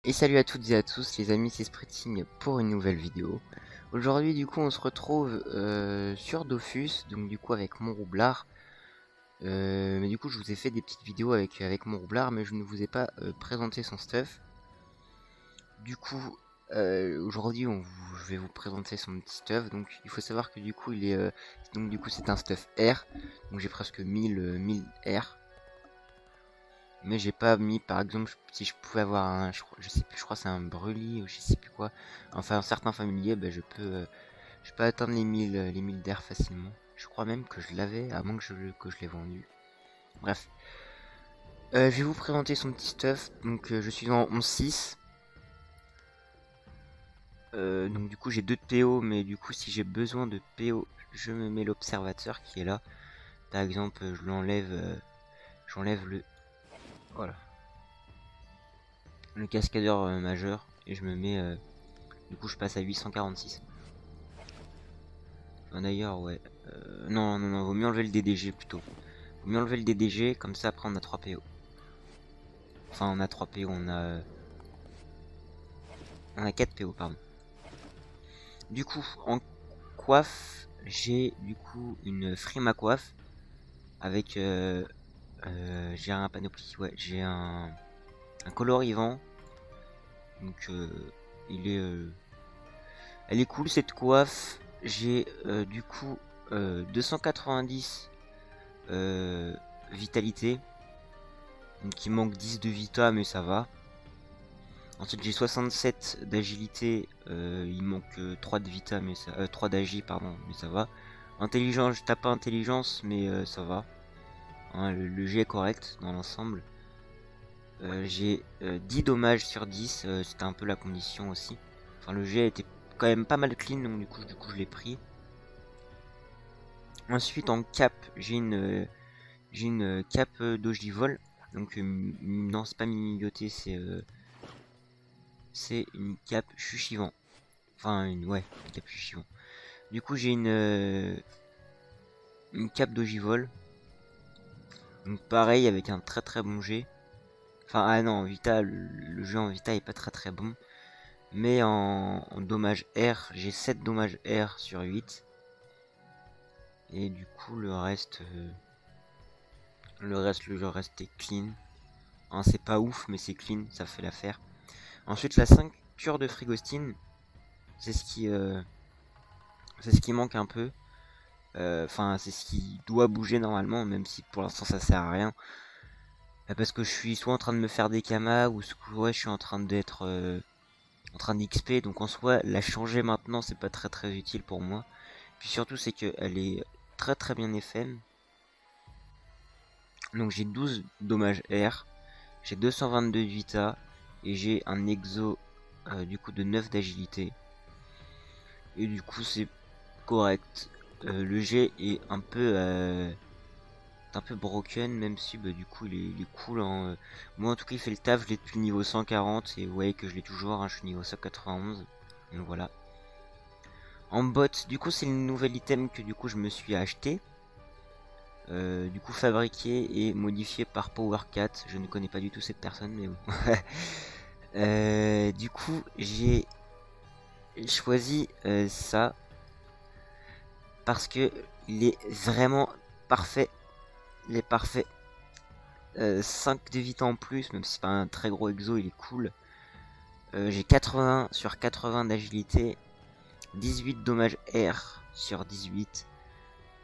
Et salut à toutes et à tous les amis, c'est Spriting pour une nouvelle vidéo. Aujourd'hui du coup on se retrouve sur Dofus, donc du coup avec mon roublard. Mais du coup je vous ai fait des petites vidéos avec mon roublard, mais je ne vous ai pas présenté son stuff. Du coup aujourd'hui je vais vous présenter son petit stuff. Donc il faut savoir que du coup il est donc du coup c'est un stuff R. Donc j'ai presque 1000 R. Mais j'ai pas mis, par exemple, si je pouvais avoir un, je sais plus, je crois que c'est un brûlis ou je sais plus quoi. Enfin, un certain familier, ben, je peux atteindre les 1000 d'air facilement. Je crois même que je l'avais, à moins que je l'ai vendu. Bref. Je vais vous présenter son petit stuff. Donc, je suis en 11-6. Donc, du coup, j'ai 2 de PO, mais du coup, si j'ai besoin de PO, je me mets l'observateur qui est là. Par exemple, j'enlève le, voilà, le cascadeur majeur et je me mets du coup je passe à 846. Enfin, d'ailleurs ouais. Non, vaut mieux enlever le DDG plutôt. Vaut mieux enlever le DDG, comme ça après on a 3 PO. Enfin on a 3 PO, on a 4 PO pardon. Du coup en coiffe, j'ai du coup une frime à coiffe. Avec j'ai un panoplie, ouais, j'ai un colorivant. Donc il est elle est cool cette coiffe. J'ai du coup 290 vitalité. Donc il manque 10 de vita mais ça va. Ensuite j'ai 67 d'agilité, il manque 3 de vita mais ça, 3 d'agi pardon mais ça va. Intelligence, je tape pas intelligence mais ça va. Hein, le jet est correct dans l'ensemble. J'ai 10 dommages sur 10, c'était un peu la condition aussi. Enfin le jet était quand même pas mal clean donc du coup je l'ai pris. Ensuite en cap j'ai une cape d'ogival. Donc non c'est pas mini c'est une cape chuchivant. Enfin une cape chuchivant. Du coup j'ai une cape d'ogival. Donc pareil avec un très très bon jet. Enfin ah non en Vita le jeu en Vita est pas très très bon. Mais en dommage R j'ai 7 dommages R sur 8. Et du coup le reste le jeu restait clean. Hein, c'est pas ouf mais c'est clean, ça fait l'affaire. Ensuite la 5 cure de frigostine. C'est ce qui manque un peu. Enfin c'est ce qui doit bouger normalement, même si pour l'instant ça sert à rien. Parce que je suis soit en train de me faire des kamas ou ouais, je suis en train d'être en train d'XP, donc en soi la changer maintenant c'est pas très très utile pour moi. Puis surtout c'est qu'elle est très très bien FM. Donc j'ai 12 dommages R, j'ai 222 de vita et j'ai un exo du coup de 9 d'agilité. Et du coup c'est correct. Le G est un peu broken, même si bah, du coup il est cool. Hein. Moi en tout cas il fait le taf, je l'ai depuis le niveau 140 et vous voyez que je l'ai toujours, hein, je suis niveau 191. Donc voilà. En bot, du coup c'est le nouvel item que du coup je me suis acheté. Du coup fabriqué et modifié par PowerCat. Je ne connais pas du tout cette personne mais bon. Du coup j'ai choisi ça parce que il est vraiment parfait. Il est parfait. 5 de vita en plus, même si c'est pas un très gros exo, il est cool. J'ai 80 sur 80 d'agilité, 18 dommages R sur 18.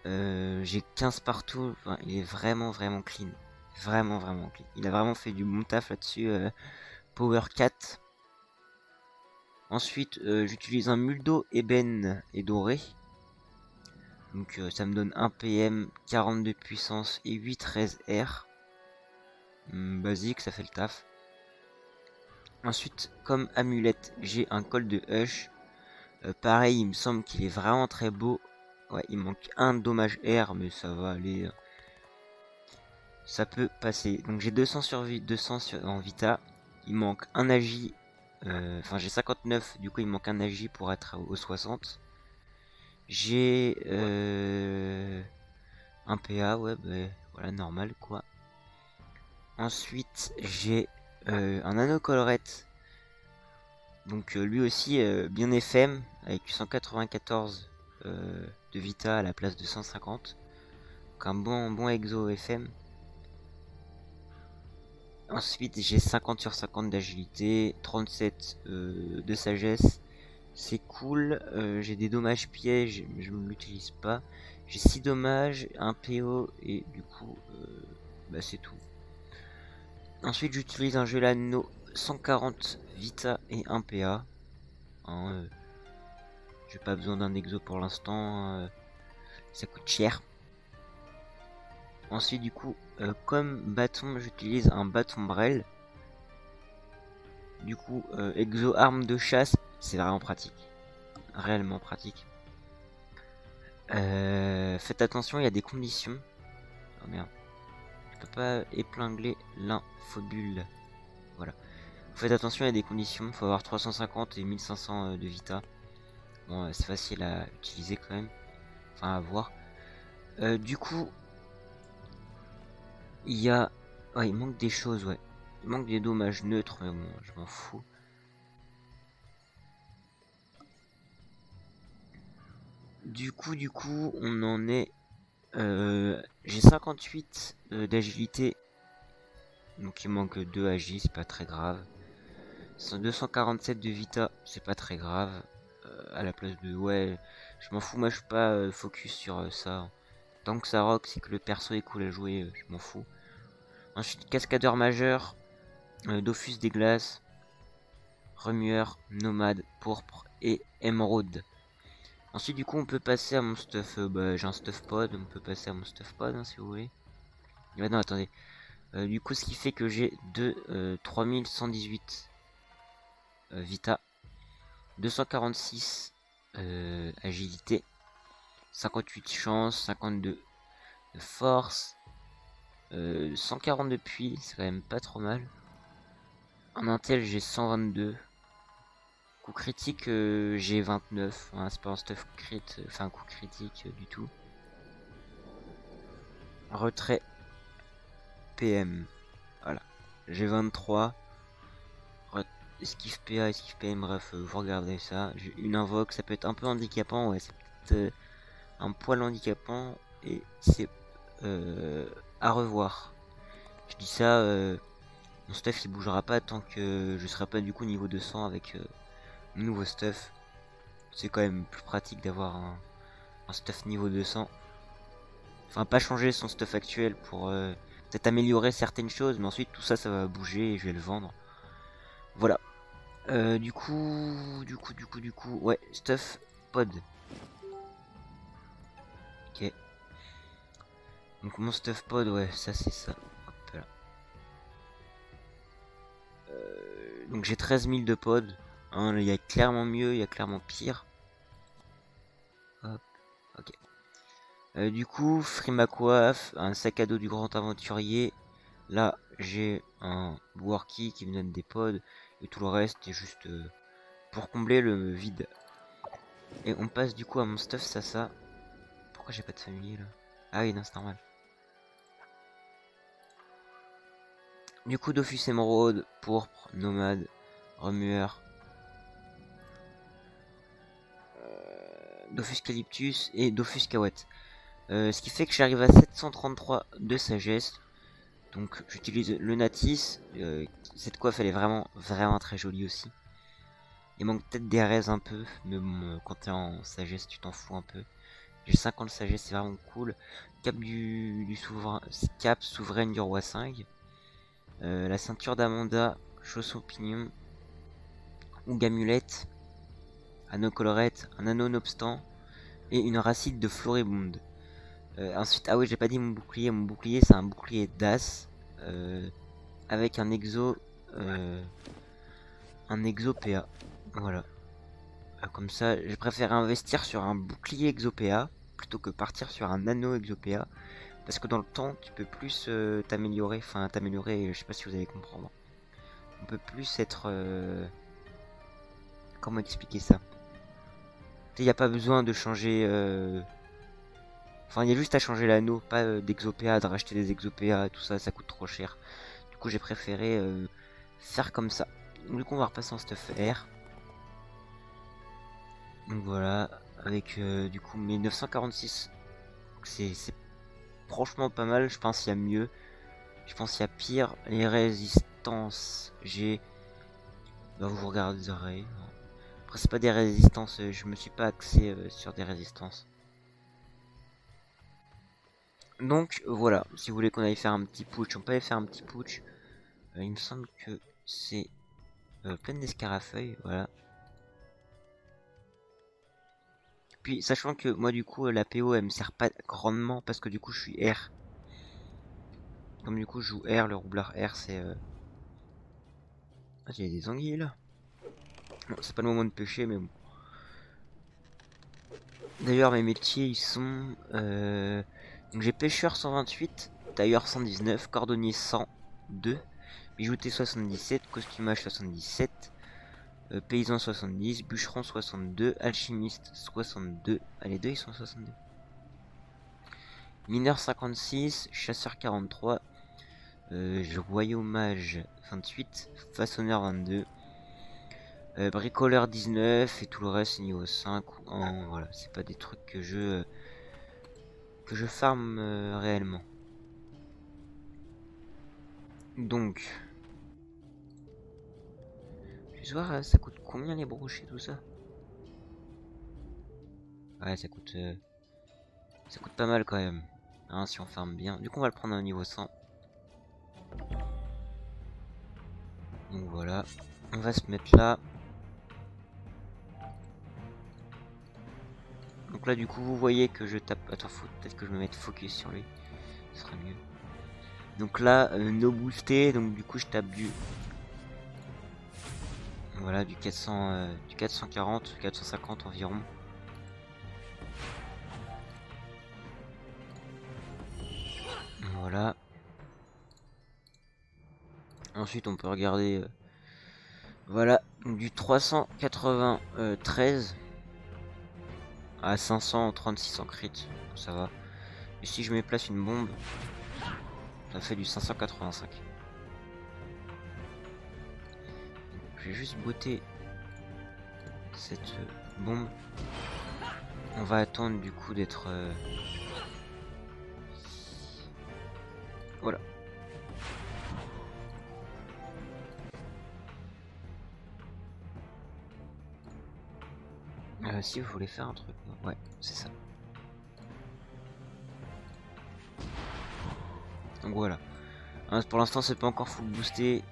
J'ai 15 partout, enfin, il est vraiment clean. Vraiment clean. Il a vraiment fait du bon taf là-dessus. Power 4. Ensuite, j'utilise un muldo ébène et doré. Donc ça me donne 1 PM, 42 puissance et 8 13 R. Basique, ça fait le taf. Ensuite, comme amulette, j'ai un col de Hush. Pareil, il me semble qu'il est vraiment très beau. Ouais, il manque un dommage R, mais ça va aller. Ça peut passer. Donc j'ai 200 sur 200 en Vita. Il manque un agi. Enfin, j'ai 59, du coup, il manque un agi pour être au 60. J'ai un PA, ouais, bah, voilà, normal quoi. Ensuite, j'ai un anneau colorette Donc lui aussi bien FM avec 194 de Vita à la place de 150. Donc un bon exo FM. Ensuite j'ai 50 sur 50 d'agilité, 37 de sagesse. C'est cool. J'ai des dommages pièges, mais je ne l'utilise pas. J'ai 6 dommages, 1 PO et du coup bah, c'est tout. Ensuite j'utilise un Gelano 140 Vita et 1 PA. Hein, j'ai pas besoin d'un exo pour l'instant, ça coûte cher. Ensuite du coup comme bâton j'utilise un bâton Brel. Du coup exo arme de chasse, c'est vraiment pratique, réellement pratique. Faites attention, il y a des conditions. Oh merde, je peux pas épingler l'infobule. Voilà. Faites attention, il y a des conditions. Il faut avoir 350 et 1500 de Vita. Bon, c'est facile à utiliser quand même. Enfin, à voir. Du coup, il y a... Ouais, il manque des choses, ouais. Il manque des dommages neutres, mais bon, je m'en fous. Du coup, on en est... j'ai 58 d'agilité. Donc il manque 2 agi, c'est pas très grave. 247 de Vita, c'est pas très grave. À la place de... Ouais, je m'en fous, moi je suis pas focus sur ça. Tant que ça rock, c'est que le perso est cool à jouer, je m'en fous. Ensuite, cascadeur majeur, Dofus des glaces, remueur, nomade, pourpre et émeraude. Ensuite, du coup, on peut passer à mon stuff. J'ai un stuff pod, on peut passer à mon stuff pod hein, si vous voulez. Non, attendez. Du coup, ce qui fait que j'ai 3118 Vita, 246 agilité, 58 chance, 52 de force, 140 de puits, c'est quand même pas trop mal. En intel j'ai 122. Coup critique j'ai 29. Hein, c'est pas un stuff crit, enfin coup critique du tout. Retrait PM. Voilà. J'ai 23. Esquive PA, esquive PM, bref, vous regardez ça. J'ai une invoque, ça peut être un peu handicapant, ouais, c'est peut-être un poil handicapant. Et c'est à revoir. Je dis ça, mon stuff il bougera pas tant que je serai pas du coup niveau 200 avec mon nouveau stuff. C'est quand même plus pratique d'avoir un stuff niveau 200. Enfin, pas changer son stuff actuel pour peut-être améliorer certaines choses, mais ensuite tout ça, ça va bouger et je vais le vendre. Voilà. Du coup, ouais, stuff pod. Ok. Donc mon stuff pod, ouais, ça c'est ça. Hop là. Donc j'ai 13 000 de pod. Hein, il y a clairement mieux, il y a clairement pire. Hop, ok. Du coup, Frima Coiffe, un sac à dos du grand aventurier. Là, j'ai un Worky qui me donne des pods. Et tout le reste est juste pour combler le vide. Et on passe du coup à mon stuff ça. Pourquoi j'ai pas de familier là? Ah oui, non, c'est normal. Du coup, Dofus émeraude, pourpre, nomade, remueur, Dofus calyptus et Dofus cahouette. Ce qui fait que j'arrive à 733 de sagesse. Donc j'utilise le Natis. Cette coiffe elle est vraiment très jolie aussi. Il manque peut-être des raises un peu, mais bon, quand t'es en sagesse tu t'en fous un peu. J'ai 50 sagesse, c'est vraiment cool. Cap du souverain, cap souveraine du roi 5. La ceinture d'Amanda, chausson pignon, ou gamulette, anneau colorette, un anneau nonobstant et une racine de floribonde. Ensuite, ah oui, j'ai pas dit mon bouclier c'est un bouclier d'as avec un exo PA. Voilà. Comme ça, j'ai préféré investir sur un bouclier exo PA plutôt que partir sur un anneau exo PA. Parce que dans le temps, tu peux plus t'améliorer. Enfin, t'améliorer, je sais pas si vous allez comprendre. On peut plus être... Comment expliquer ça? Il n'y a pas besoin de changer... Enfin, il y a juste à changer l'anneau, pas d'exopéa, de racheter des exopéas, tout ça, ça coûte trop cher. Du coup, j'ai préféré faire comme ça. Du coup, on va repasser en stuff R. Donc voilà, avec du coup mes 946, c'est franchement pas mal. Je pense qu'il y a mieux, je pense qu'il y a pire. Les résistances, j'ai... Bah, vous regarderez. Après c'est pas des résistances, je me suis pas axé sur des résistances. Donc voilà, si vous voulez qu'on aille faire un petit putsch, on peut aller faire un petit putsch. Il me semble que c'est plein d'escarafeuilles, voilà. Puis sachant que moi du coup la PO elle me sert pas grandement parce que du coup je suis R. Comme du coup je joue R, le roublard R c'est... Ah, il y a des anguilles là. Bon, c'est pas le moment de pêcher mais bon. D'ailleurs mes métiers ils sont... Donc j'ai pêcheur 128, tailleur 119, cordonnier 102, bijoutier 77, costumage 77, paysan 70, bûcheron 62, alchimiste 62. Ah, les deux ils sont 62. Mineur 56, chasseur 43, royaumage 28, façonneur 22, bricoleur 19 et tout le reste niveau 5 ou 1. Voilà, c'est pas des trucs que je farm réellement. Donc, je vais voir ça coûte combien les brochets tout ça. Ouais, ça coûte pas mal quand même, hein, si on farme bien. Du coup, on va le prendre à un niveau 100. Donc voilà, on va se mettre là. Donc là, du coup, vous voyez que je tape. Attends, faut peut-être que je me mette focus sur lui, ce sera mieux. Donc là, no boosté, donc du coup, je tape du. Voilà, du 400, du 440, 450 environ. Voilà. Ensuite, on peut regarder. Voilà, du 393 à 536 en crit, ça va. Et si je me place une bombe, ça fait du 585. Je vais juste botter cette bombe. On va attendre du coup d'être... Voilà. Si vous voulez faire un truc, ouais, c'est ça. Donc voilà. Hein, pour l'instant, c'est pas encore full boosté.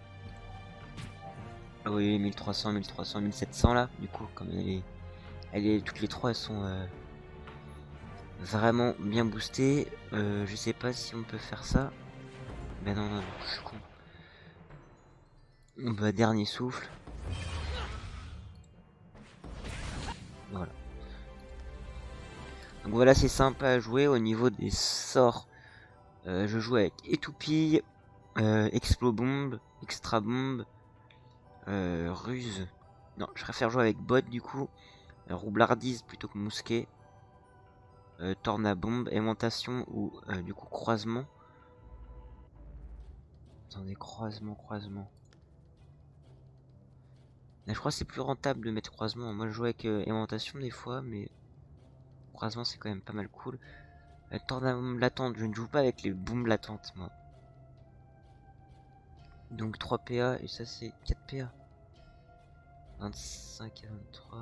Ah oui, 1300, 1300, 1700 là. Du coup, comme toutes les trois, elles sont vraiment bien boostées. Je sais pas si on peut faire ça. Mais non, non, je suis con. Bah, dernier souffle. Voilà. Donc voilà, c'est sympa à jouer. Au niveau des sorts, je joue avec étoupille, explobombe, extra bombe, ruse. Non, je préfère jouer avec bot du coup. Roublardise plutôt que mousquet. Tornabombe, aimantation ou du coup croisement. Attendez, croisement. Là, je crois que c'est plus rentable de mettre croisement. Moi je joue avec aimantation des fois, mais croisement c'est quand même pas mal cool. Tornabombe latente, je ne joue pas avec les bombes latentes moi. Donc 3 PA et ça c'est 4 PA. 25 et 23.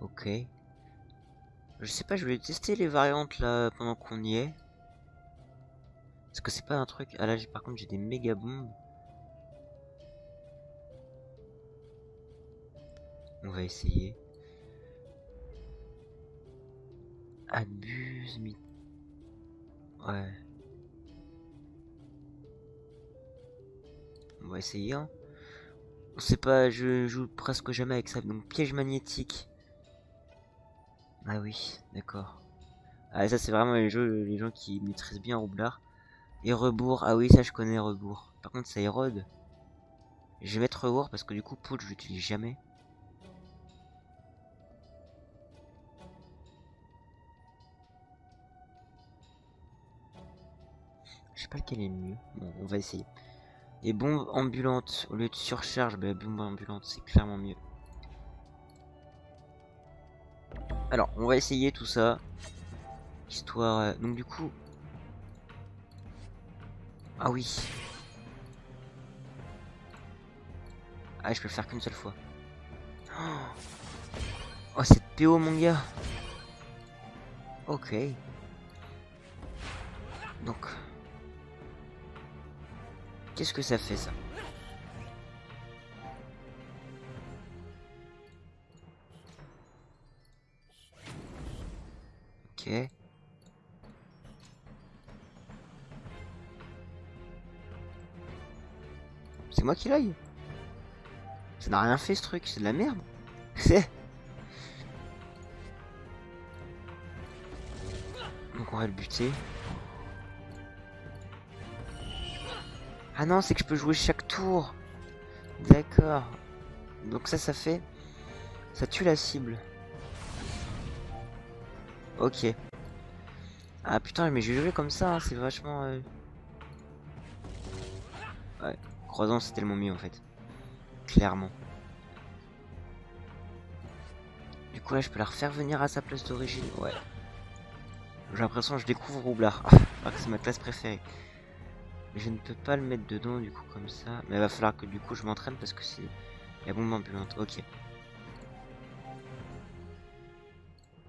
Ok. Je sais pas, je vais tester les variantes là pendant qu'on y est. Parce que c'est pas un truc... Ah là par contre j'ai des méga bombes. On va essayer. Abuse, mais... Ouais. On va essayer, hein. On sait pas, je joue presque jamais avec ça. Donc piège magnétique. Ah oui, d'accord. Ah ça c'est vraiment les gens qui maîtrisent bien Roublard. Et rebours, ah oui ça je connais rebours. Par contre ça érode. Je vais mettre rebours parce que du coup poudre je l'utilise jamais. Je sais pas lequel est le mieux. Bon, on va essayer. Et bombe ambulante, au lieu de surcharge, bah, bombe ambulante, c'est clairement mieux. Alors, on va essayer tout ça. Histoire... donc du coup... Ah oui. Ah, je peux le faire qu'une seule fois. Oh, c'est PO, mon gars. Ok. Donc... Qu'est-ce que ça fait, ça? Ok. C'est moi qui l'aille. Ça n'a rien fait, ce truc. C'est de la merde. C'est... Donc on va le buter. Ah non, c'est que je peux jouer chaque tour. D'accord. Donc ça fait... Ça tue la cible. Ok. Ah putain, mais j'ai joué comme ça, hein, c'est vachement... Ouais, croisant c'est tellement mieux en fait. Clairement. Du coup là je peux la refaire venir à sa place d'origine. Ouais. J'ai l'impression que je découvre Roublard. Alors que c'est ma classe préférée. Mais je ne peux pas le mettre dedans du coup comme ça. Mais il va falloir que du coup je m'entraîne parce que c'est... La bombe ambulante, ok.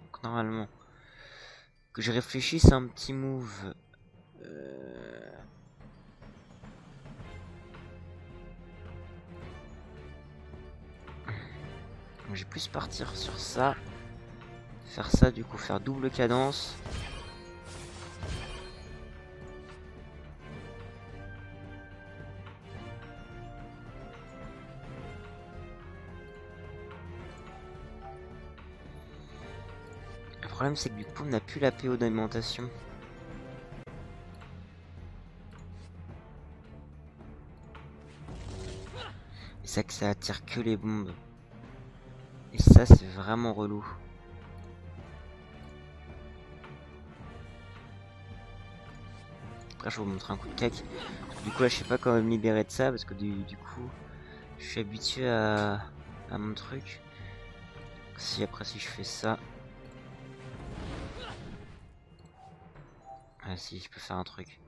Donc normalement... Que je réfléchisse à un petit move... Je vais plus partir sur ça. Faire ça du coup, faire double cadence. Le problème c'est que du coup on n'a plus la PO d'alimentation. Et ça que ça attire que les bombes. Et ça c'est vraiment relou. Après je vais vous montrer un coup de cac. Du coup là je sais pas comment me libérer de ça parce que du coup je suis habitué à mon truc. Si après si je fais ça. Ah si je peux faire un truc.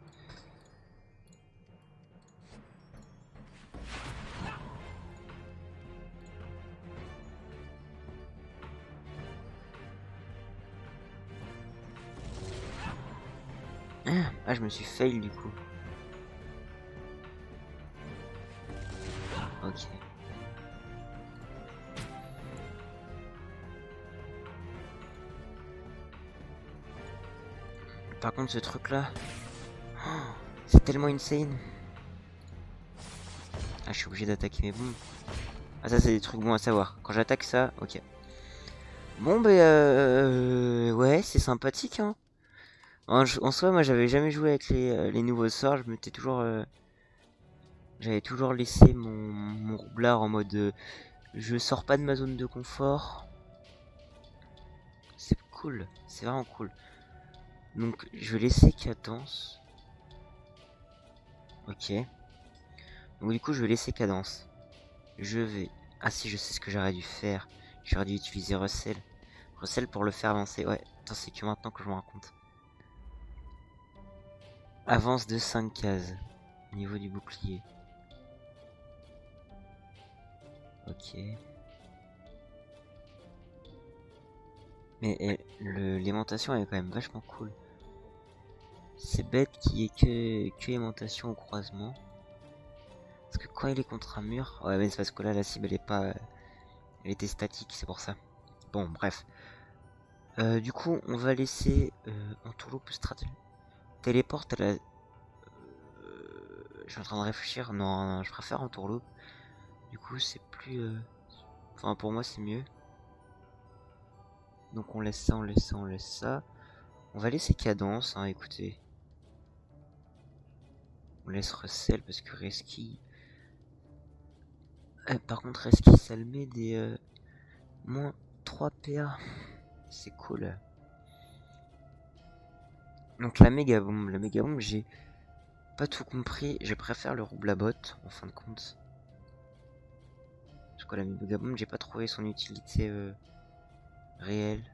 Ah je me suis fail du coup. Ok. Par contre ce truc là, c'est tellement insane. Ah je suis obligé d'attaquer mes bombes. Ah ça c'est des trucs bons à savoir. Quand j'attaque ça, ok. Bon ouais c'est sympathique hein. En soi moi j'avais jamais joué avec les nouveaux sorts. Je m'étais toujours... J'avais toujours laissé mon roublard en mode... je sors pas de ma zone de confort. C'est cool, c'est vraiment cool. Donc je vais laisser cadence. Ok. Donc du coup je vais laisser cadence. Je vais... Ah si je sais ce que j'aurais dû faire. J'aurais dû utiliser recel. Recel pour le faire avancer. Ouais, attends c'est que maintenant que je me rends compte. Avance de 5 cases. Au niveau du bouclier. Ok. Mais l'aimantation est quand même vachement cool. C'est bête qu'il y ait que aimantation au croisement. Parce que quand il est contre un mur... Ouais mais c'est parce que là la cible elle est pas... Elle était statique, c'est pour ça. Bon bref. Du coup on va laisser entourloupe stratégie. Téléporte à la... je suis en train de réfléchir. Non, non je préfère entourloupe. Du coup c'est plus... Enfin pour moi c'est mieux. Donc on laisse ça, on laisse ça, on laisse ça. On va laisser cadence, hein, écoutez. On laisse recel parce que Reski... par contre Reski ça le met des... moins 3 PA. C'est cool. Donc la méga bombe j'ai pas tout compris, je préfère le roublabot en fin de compte. Parce que la Mibugabomb, j'ai pas trouvé son utilité réelle.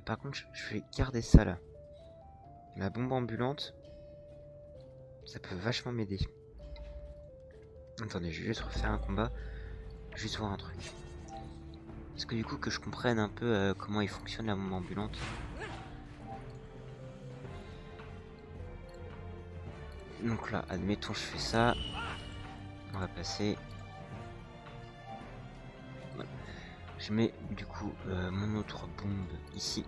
Par contre, je vais garder ça là. La bombe ambulante, ça peut vachement m'aider. Attendez, je vais juste refaire un combat. Juste voir un truc. Est-ce que du coup que je comprenne un peu comment il fonctionne la bombe ambulante. Donc là, admettons je fais ça. On va passer. Voilà. Je mets du coup mon autre bombe ici.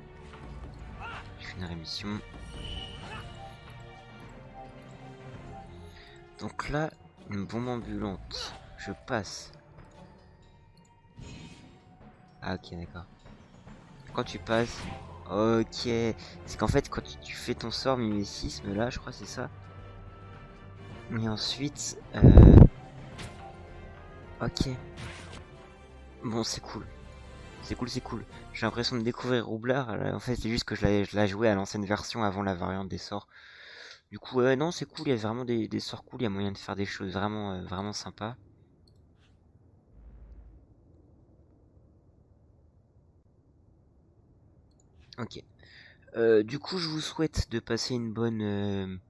Je fais une rémission. Donc là, une bombe ambulante. Je passe. Ah ok, d'accord. Quand tu passes... Ok. C'est qu'en fait, quand tu fais ton sort mimétisme, là, je crois que c'est ça. Et ensuite... Ok. Bon, c'est cool. C'est cool, c'est cool. J'ai l'impression de découvrir Roublard. En fait, c'est juste que je l'ai joué à l'ancienne version avant la variante des sorts. Du coup, non, c'est cool. Il y a vraiment des sorts cool. Il y a moyen de faire des choses vraiment, vraiment sympas. Ok. Du coup, je vous souhaite de passer une bonne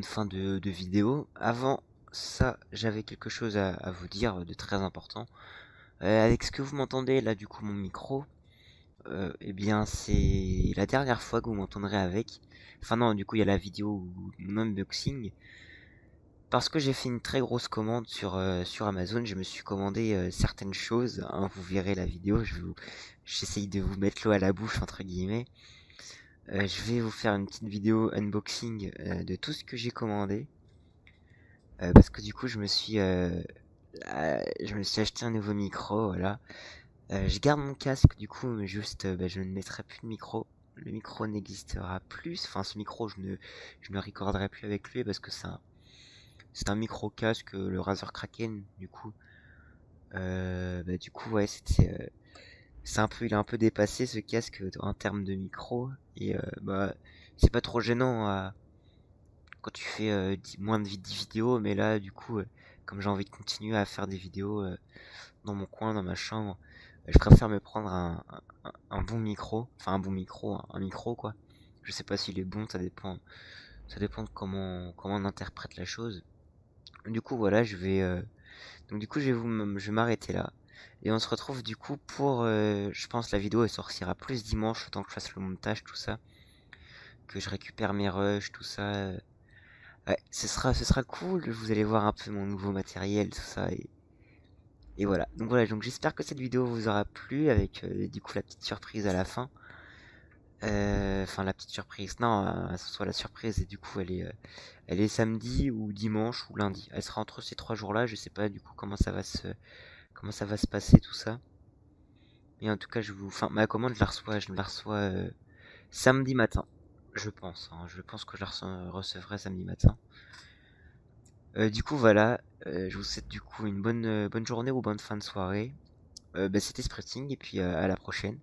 fin de vidéo. Avant ça, j'avais quelque chose à vous dire de très important. Avec ce que vous m'entendez là, du coup, mon micro, eh bien, c'est la dernière fois que vous m'entendrez avec. Enfin non, du coup, il y a la vidéo, mon unboxing. Parce que j'ai fait une très grosse commande sur Amazon, je me suis commandé certaines choses. Hein, vous verrez la vidéo, j'essaye de vous mettre l'eau à la bouche, entre guillemets. Je vais vous faire une petite vidéo unboxing de tout ce que j'ai commandé. Parce que du coup, je me suis acheté un nouveau micro, voilà. Je garde mon casque du coup, mais juste je ne mettrai plus de micro. Le micro n'existera plus. Enfin, ce micro, je ne recorderai plus avec lui parce que c'est un micro casque, le Razer Kraken, du coup. Du coup, ouais, il est un peu dépassé ce casque en termes de micro. Et c'est pas trop gênant quand tu fais moins de 10 vidéos, mais là, du coup, comme j'ai envie de continuer à faire des vidéos dans mon coin, dans ma chambre, je préfère me prendre un bon micro, enfin un bon micro, un micro quoi. Je sais pas s'il est bon, ça dépend de comment on interprète la chose. Du coup voilà, donc du coup je vais m'arrêter là et on se retrouve du coup pour, je pense la vidéo elle sortira plus dimanche, autant que je fasse le montage tout ça, que je récupère mes rushs tout ça. Ouais, ce sera cool. Vous allez voir un peu mon nouveau matériel tout ça et voilà. Donc voilà, donc j'espère que cette vidéo vous aura plu avec du coup la petite surprise à la fin. Enfin la petite surprise, non, ce soit la surprise et du coup elle est samedi ou dimanche ou lundi. Elle sera entre ces 3 jours-là. Je sais pas du coup comment ça va se passer tout ça. Mais en tout cas enfin ma commande je la reçois samedi matin, je pense. Hein. Je pense que je la recevrai samedi matin. Du coup voilà, je vous souhaite du coup une bonne journée ou bonne fin de soirée. C'était Spreading et puis à la prochaine.